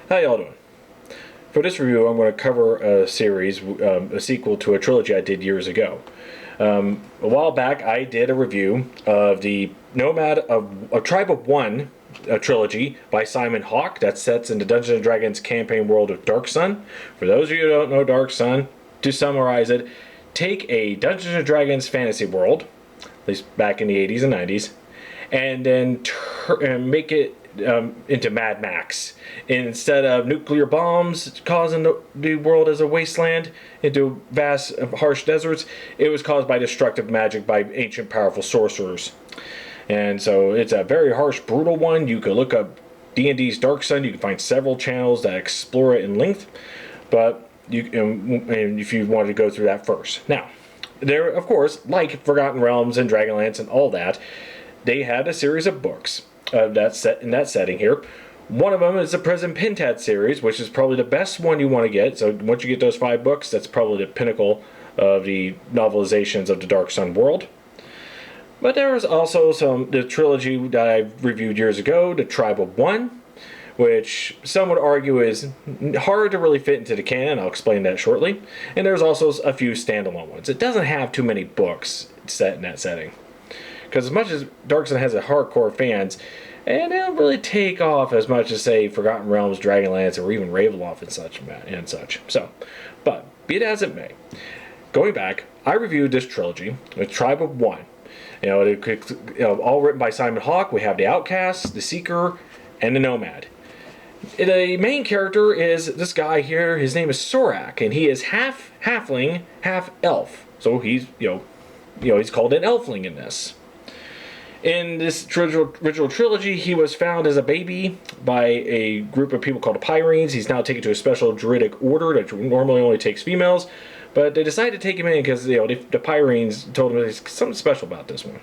How y'all doing? For this review, I'm going to cover a series, a sequel to a trilogy I did years ago. A while back, I did a review of the Nomad of a Tribe of One trilogy by Simon Hawke that sets in the Dungeons and Dragons campaign world of Dark Sun. For those of you who don't know Dark Sun, to summarize it, take a Dungeons and Dragons fantasy world, at least back in the 80s and 90s, and then make it into Mad Max. Instead of nuclear bombs causing the world as a wasteland into vast, harsh deserts, it was caused by destructive magic by ancient, powerful sorcerers. And so it's a very harsh, brutal one. You could look up D&D's Dark Sun. You can find several channels that explore it in length. But and if you wanted to go through that first. Now, there, of course, like Forgotten Realms and Dragonlance and all that, they had a series of books that's set in that setting here. One of them is the Prison Pentad series, which is probably the best one you want to get. So once you get those 5 books, that's probably the pinnacle of the novelizations of the Dark Sun world. But there was also the trilogy that I reviewed years ago, the Tribe of One, which some would argue is hard to really fit into the canon. I'll explain that shortly. And there's also a few standalone ones. It doesn't have too many books set in that setting. Because as much as Dark Sun has a hardcore fans, and they don't really take off as much as, say, Forgotten Realms, Dragonlance, or even Ravenloft and such. So, but be it as it may, going back, I reviewed this trilogy with Tribe of One. All written by Simon Hawke. We have the Outcast, the Seeker, and the Nomad. The main character is this guy here. His name is Sorak, and he is half halfling, half elf. So he's he's called an elfling in this. In this original trilogy, he was found as a baby by a group of people called the Pyrines. He's now taken to a special druidic order that normally only takes females, but they decided to take him in because the Pyrines told him there's something special about this one.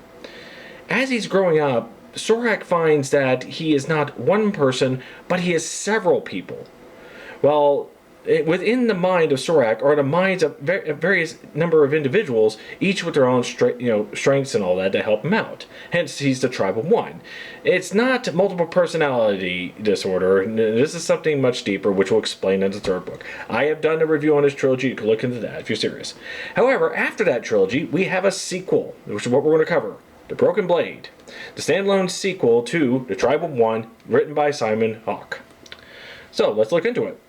As he's growing up, Sorak finds that he is not one person, but he is several people. Well, within the mind of Sorak are the minds of various number of individuals, each with their own strengths and all that to help him out. Hence, he's the Tribe of One. It's not multiple personality disorder. This is something much deeper, which we'll explain in the 3rd book. I have done a review on this trilogy. You can look into that if you're serious. However, after that trilogy, we have a sequel, which is what we're going to cover. The Broken Blade, the standalone sequel to The Tribe of One, written by Simon Hawke. So, let's look into it.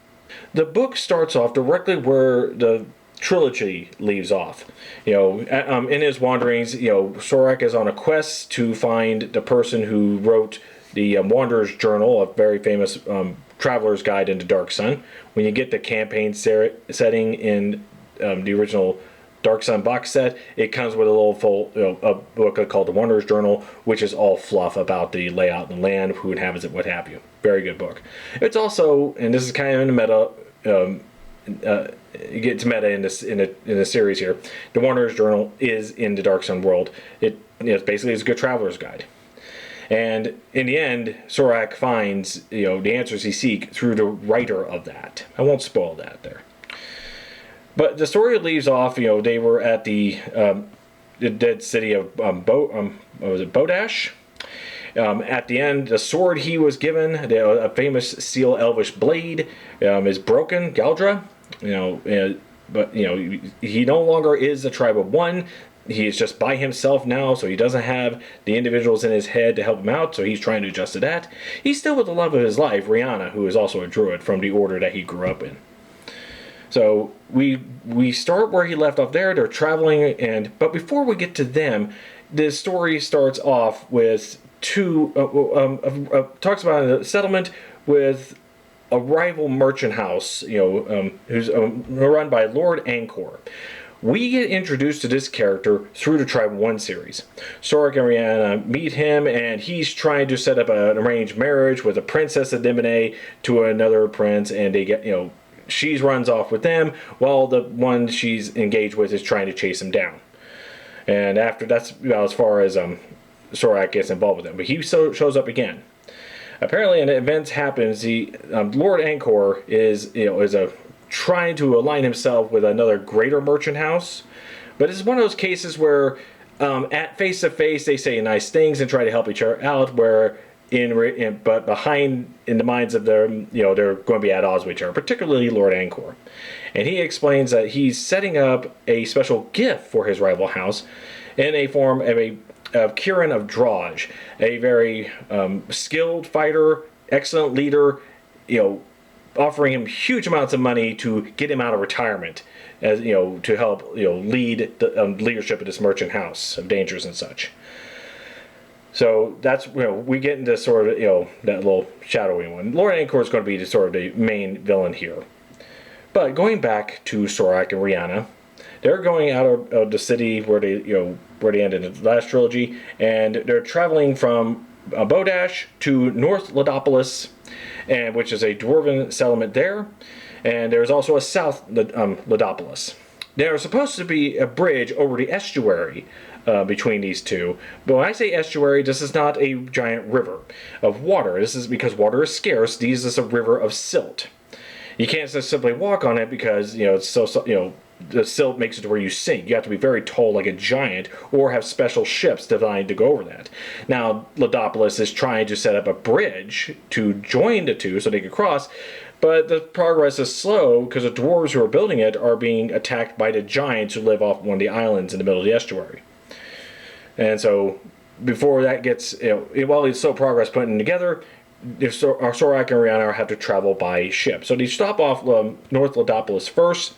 The book starts off directly where the trilogy leaves off. In his wanderings, Sorak is on a quest to find the person who wrote the Wanderer's Journal, a very famous traveler's guide into Dark Sun. When you get the campaign setting in the original Dark Sun box set, it comes with a little a book called The Wanderer's Journal, which is all fluff about the layout and the land, who inhabits it, what have you. Very good book. It's also, and this is kind of in the meta, it gets meta in the series here. The Wanderer's Journal is in the Dark Sun world. It basically is a good traveler's guide. And in the end, Sorak finds the answers he seeks through the writer of that. I won't spoil that there. But the story leaves off, they were at the dead city of Bodash. At the end, the sword he was given, a famous Seal Elvish blade, is broken, Galdra. But he no longer is the Tribe of One. He is just by himself now, so he doesn't have the individuals in his head to help him out, so he's trying to adjust to that. He's still with the love of his life, Rihanna, who is also a druid from the order that he grew up in. So we start where he left off there. They're traveling, but before we get to them, the story starts off with talks about a settlement with a rival merchant house, who's run by Lord Angkor. We get introduced to this character through the Tribe 1 series. Sorak and Rihanna meet him, and he's trying to set up an arranged marriage with a princess of Dimine to another prince, and they get, she runs off with them, while the one she's engaged with is trying to chase him down. And after that's about as far as Sorak gets involved with him. But he shows up again. Apparently, an event happens. Lord Angkor is trying to align himself with another greater merchant house. But it's one of those cases where at face to face they say nice things and try to help each other out, where but behind in the minds of their, they're going to be at odds with each other, particularly Lord Angkor. And he explains that he's setting up a special gift for his rival house in a form of Kieran of Draj, a very skilled fighter, excellent leader, offering him huge amounts of money to get him out of retirement, as to help lead the leadership of this merchant house of dangers and such. So that's we get into sort of that little shadowy one. Lord Angkor is going to be sort of the main villain here. But going back to Sorak and Rihanna, they're going out of the city where they ended in the last trilogy, and they're traveling from Bodash to North Lodopolis, and which is a dwarven settlement there, and there's also a South Lodopolis. There's supposed to be a bridge over the estuary between these two, but when I say estuary, this is not a giant river of water. This is because water is scarce. This is a river of silt. You can't just simply walk on it because it's so the silt makes it to where you sink. You have to be very tall like a giant or have special ships designed to go over that. Now, Lodopolis is trying to set up a bridge to join the two so they can cross, but the progress is slow because the dwarves who are building it are being attacked by the giants who live off one of the islands in the middle of the estuary. And so, before that gets, while it's slow progress putting together, Sorak and Rihanna have to travel by ship. So they stop off North Lodopolis first,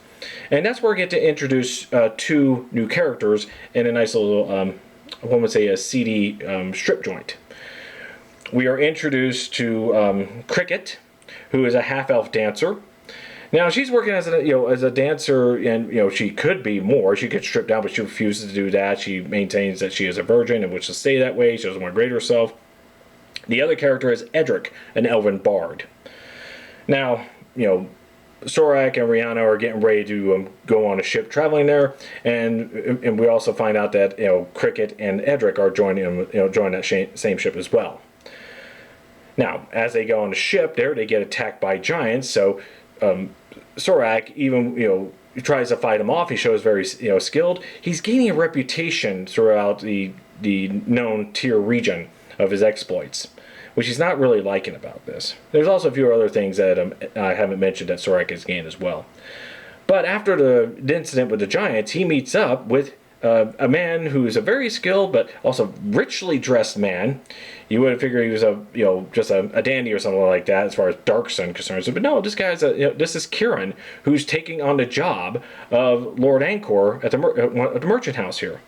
and that's where we get to introduce two new characters in a nice little, one would say a seedy strip joint. We are introduced to Cricket, who is a half-elf dancer. Now she's working as a dancer, and she could be more. She could strip down, but she refuses to do that. She maintains that she is a virgin and wishes to stay that way. She doesn't want to grade herself. The other character is Edric, an elven bard. Now, Sorak and Rihanna are getting ready to go on a ship traveling there, and we also find out that Cricket and Edric are joining that same ship as well. Now, as they go on the ship, they get attacked by giants. So Sorak even tries to fight him off. He shows very skilled. He's gaining a reputation throughout the known tier region of his exploits, which he's not really liking about this. There's also a few other things that I haven't mentioned that Sorak has gained as well. But after the incident with the giants, he meets up with a man who's a very skilled but also richly dressed man. You would have figured he was just a dandy or something like that as far as dark sun concerns. But no, this guy's this is Kieran, who's taking on the job of Lord Angkor at the merchant house here.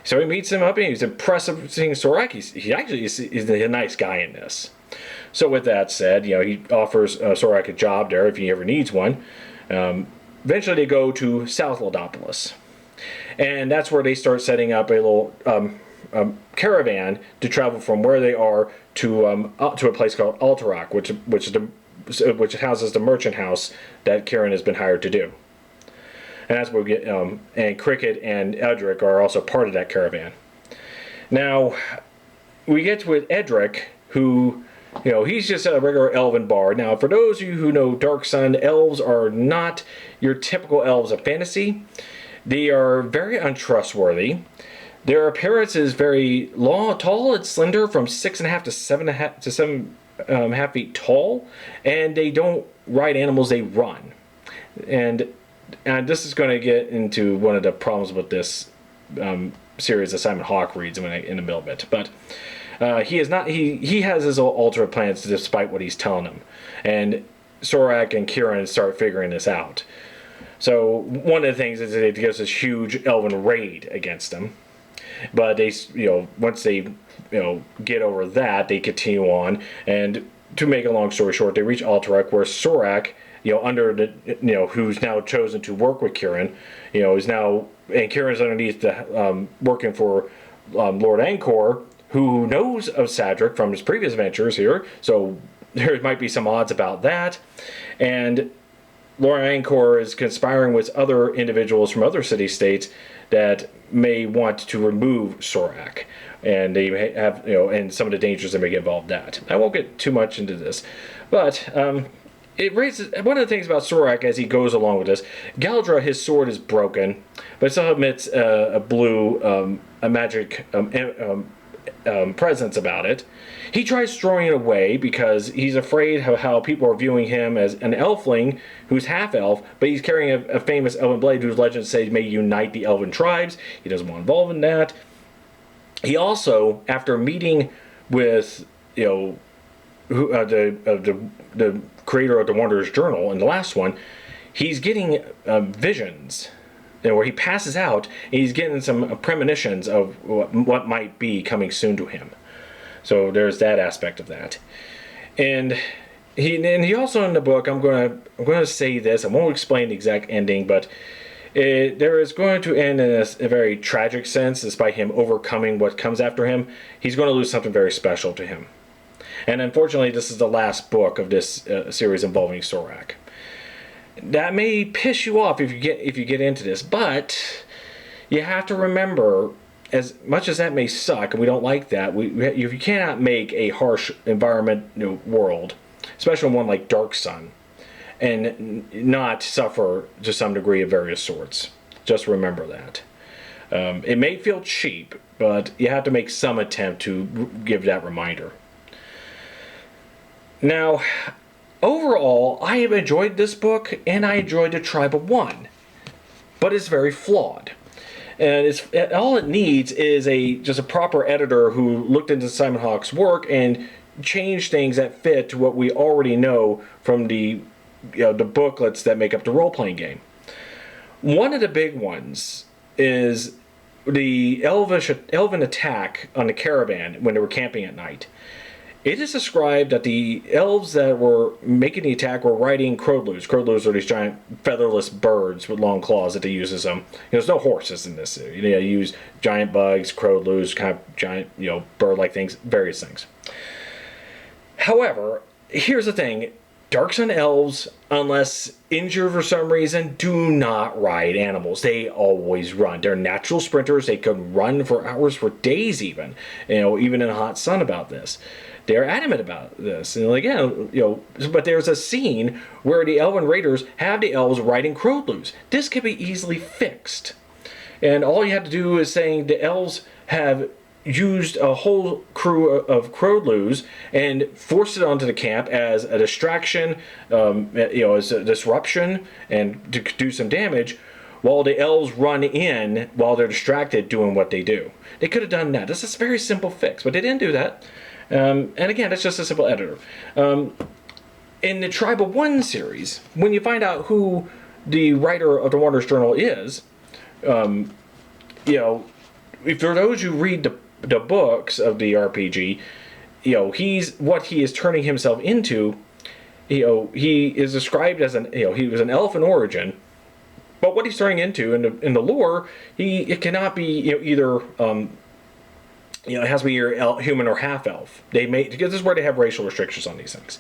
So he meets him up, and he's impressive seeing Sorak. He actually is a nice guy in this. So with that said, he offers Sorak a job there if he ever needs one. Eventually they go to South Lodopolis. And that's where they start setting up a little caravan to travel from where they are to a place called Alterac, which houses the merchant house that Kieran has been hired to do. And that's where we get, and Cricket and Edric are also part of that caravan. Now, we get with Edric, who, he's just a regular elven bard. Now, for those of you who know Dark Sun, elves are not your typical elves of fantasy. They are very untrustworthy. Their appearance is very long, tall, and slender, from 6.5 to 7.5 feet tall, and they don't ride animals; they run. And this is going to get into one of the problems with this series that Simon Hawke reads in the middle of it. But he is not. He has his alternate plans despite what he's telling them, and Sorak and Kieran start figuring this out. So one of the things is that it gives this huge elven raid against them. But they, once they, get over that, they continue on. And to make a long story short, they reach Alterac, where Sorak, under the, who's now chosen to work with Kieran, is now, and Kieran's underneath the, working for Lord Angkor, who knows of Sadric from his previous ventures here. So there might be some odds about that. And Lord Angkor is conspiring with other individuals from other city-states that may want to remove Sorak, and they have, and some of the dangers that may get involved in that. I won't get too much into this, but it raises one of the things about Sorak as he goes along with this. Galdra, his sword is broken, but it still emits a blue, a magic presence about it. He tries throwing it away because he's afraid of how people are viewing him as an elfling who's half-elf, but he's carrying a famous elven blade whose legends say may unite the elven tribes. He doesn't want to involve in that. He also, after meeting with, the creator of the Wanderer's Journal in the last one, he's getting visions, where he passes out and he's getting some premonitions of what might be coming soon to him. So there's that aspect of that. And he also, in the book, I'm going to say this. I won't explain the exact ending, but there is going to end in a very tragic sense, despite him overcoming what comes after him. He's going to lose something very special to him. And unfortunately, this is the last book of this series involving Sorak. That may piss you off if you get into this, but you have to remember, as much as that may suck, and we don't like that, you cannot make a harsh environment world, especially one like Dark Sun, and not suffer to some degree of various sorts. Just remember that. It may feel cheap, but you have to make some attempt to give that reminder. Now, overall, I have enjoyed this book, and I enjoyed the Tribe of One, but it's very flawed. And all it needs is just a proper editor who looked into Simon Hawke's work and changed things that fit to what we already know from the booklets that make up the role-playing game. One of the big ones is the elven attack on the caravan when they were camping at night. It is described that the elves that were making the attack were riding crowdloos. Crowdloos are these giant featherless birds with long claws that they use as there's no horses in this. They use giant bugs, crowdloos, kind of giant, bird-like things, various things. However, here's the thing. Dark Sun elves, unless injured for some reason, do not ride animals. They always run. They're natural sprinters. They can run for hours, for days even. Even in the hot sun about this. They're adamant about this. And again, but there's a scene where the elven raiders have the elves riding crowdloos. This can be easily fixed. And all you have to do is saying the elves have used a whole crew of crowdloos and forced it onto the camp as a distraction, as a disruption, and to do some damage, while the elves run in while they're distracted doing what they do. They could have done that. This is a very simple fix, but they didn't do that. And again, that's just a simple editor. In the Tribe of One series, when you find out who the writer of the Wanderer's Journal is, if for those who read the books of the RPG, what he is turning himself into. He is described as he was an elf in origin, but what he's turning into in the lore, it cannot be either. It has to be either human or half elf. Because this is where they have racial restrictions on these things.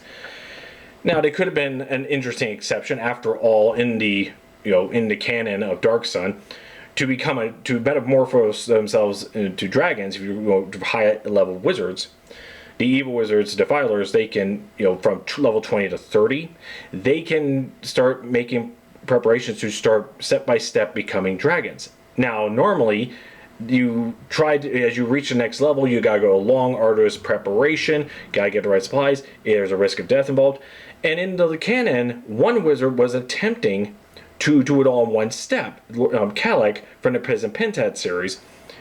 Now, they could have been an interesting exception, after all, in the canon of Dark Sun, to metamorphose themselves into dragons. If you go to high level wizards, the evil wizards, defilers, they can from level 20 to 30, they can start making preparations to start step by step becoming dragons. Now, normally, as you reach the next level, you gotta go a long, arduous preparation, gotta get the right supplies, there's a risk of death involved. And in the canon, one wizard was attempting to do it all in one step. Kalek from the Prison Pentat series,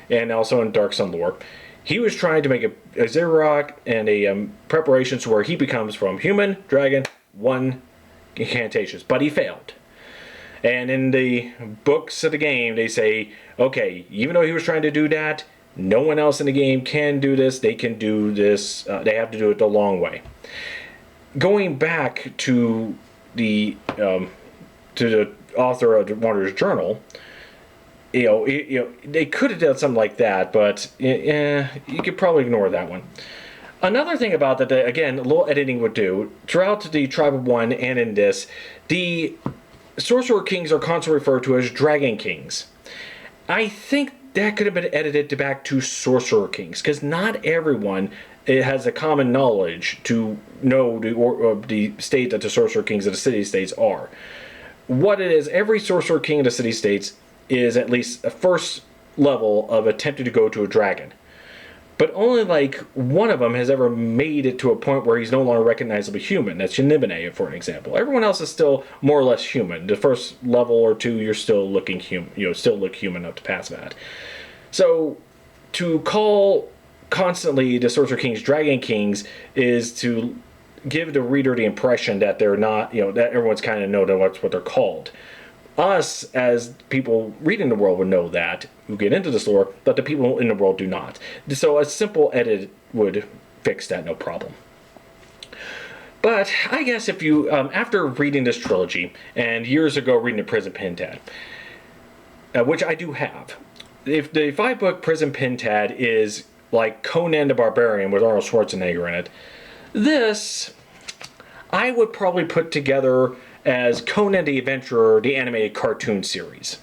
and also in Dark Sun lore, he was trying to make a Zerok and a preparations where he becomes from human, dragon, one incantations, but he failed. And in the books of the game, they say, okay, even though he was trying to do that, no one else in the game can do this. They can do this. They have to do it the long way. Going back to the author of the Wanderer's Journal, they could have done something like that, but you could probably ignore that one. Another thing about that, again, a little editing would do, throughout the Tribe of One and in this, the sorcerer-kings are constantly referred to as dragon kings. I think that could have been edited back to sorcerer-kings, because not everyone has a common knowledge to know the state that the sorcerer-kings of the city-states are. What it is, every sorcerer-king of the city-states is at least a first level of attempting to go to a dragon. but only like one of them has ever made it to a point where he's no longer recognizably human. That's Shinibune, for an example. Everyone else is still more or less human. The first level or two, you're still looking human. Still look human up to past that. So to call constantly the Sorcerer Kings Dragon Kings is to give the reader the impression that they're not, that everyone's kind of know that that's what they're called. Us, as people reading the world, would know that, who get into this lore, but the people in the world do not. So a simple edit would fix that, no problem. But I guess if you, after reading this trilogy, and years ago reading the Prison Pentad, which I do have, if the 5-book Prison Pentad is like Conan the Barbarian with Arnold Schwarzenegger in it, this I would probably put together as Conan the Adventurer, the animated cartoon series.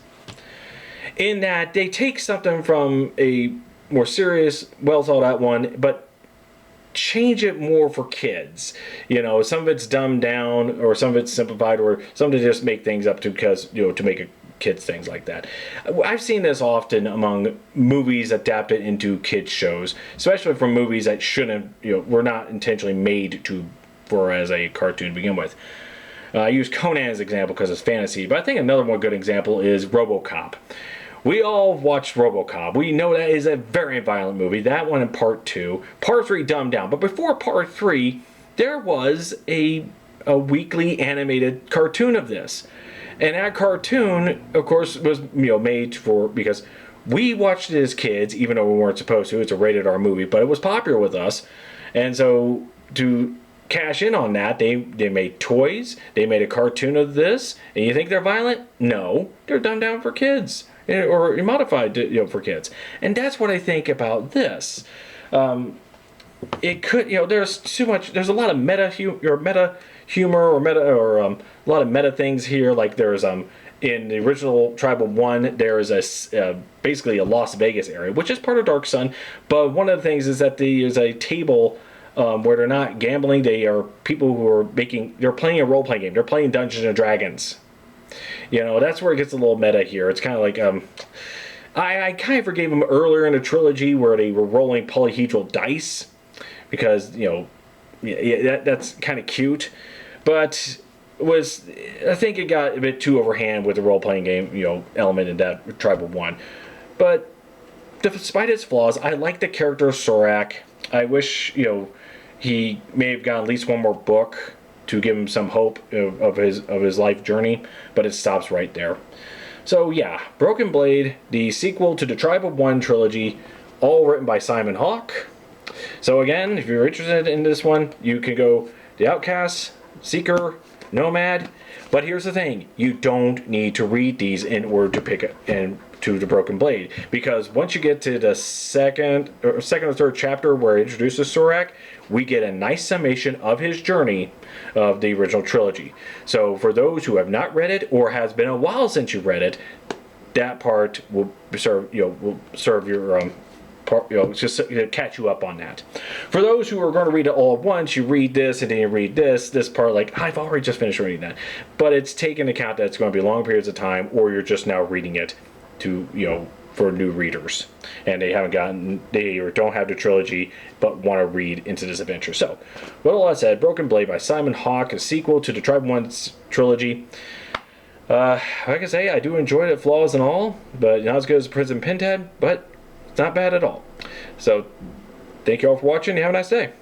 In that they take something from a more serious, well thought out one, but change it more for kids. Some of it's dumbed down, or some of it's simplified, or some to just make things up to because, to make a kids things like that. I've seen this often among movies adapted into kids shows, especially from movies that shouldn't, were not intentionally made for as a cartoon to begin with. I use Conan as an example because it's fantasy, but I think another one good example is RoboCop. We all watched RoboCop. We know that is a very violent movie. That one in part 2. Part 3 dumbed down. But before part 3, there was a weekly animated cartoon of this. And that cartoon, of course, was made because we watched it as kids, even though we weren't supposed to. It's a rated R movie, but it was popular with us. And so to cash in on that, they made toys, they made a cartoon of this, and you think they're violent? No, they're dumbed down for kids, or modified for kids. And that's what I think about this. It could, there's too much, there's a lot of meta humor or a lot of meta things here. Like there's in the original Tribal 1, there is basically a Las Vegas area, which is part of Dark Sun, but one of the things is that there's a table where they're not gambling. They are people who are they're playing a role-playing game. They're playing Dungeons and Dragons. That's where it gets a little meta here. It's kind of like, I kind of forgave them earlier in the trilogy where they were rolling polyhedral dice, because, that's kind of cute. But I think it got a bit too overhand with the role-playing game, element in that Tribal 1. But despite its flaws, I like the character of Sorak. I wish, he may have gotten at least one more book to give him some hope of his life journey, but it stops right there. So yeah, Broken Blade, the sequel to the Tribal 1 trilogy, all written by Simon Hawke. So again, if you're interested in this one, you can go The Outcast, Seeker, Nomad. But here's the thing, you don't need to read these in order to pick it and to the Broken Blade, because once you get to the second or third chapter where it introduces Sorak, we get a nice summation of his journey of the original trilogy. So for those who have not read it, or has been a while since you read it, that part will serve your just to catch you up on that. For those who are going to read it all at once, you read this and then you read this part, like, I've already just finished reading that. But it's taken into account that it's going to be long periods of time, or you're just now reading it to, for new readers. And they don't have the trilogy, but want to read into this adventure. So, with all that said, Broken Blade by Simon Hawke, a sequel to the Tribal 1 trilogy. Like I say, I do enjoy it, flaws and all, but not as good as Prison Pentad, but it's not bad at all. So, thank you all for watching. You have a nice day.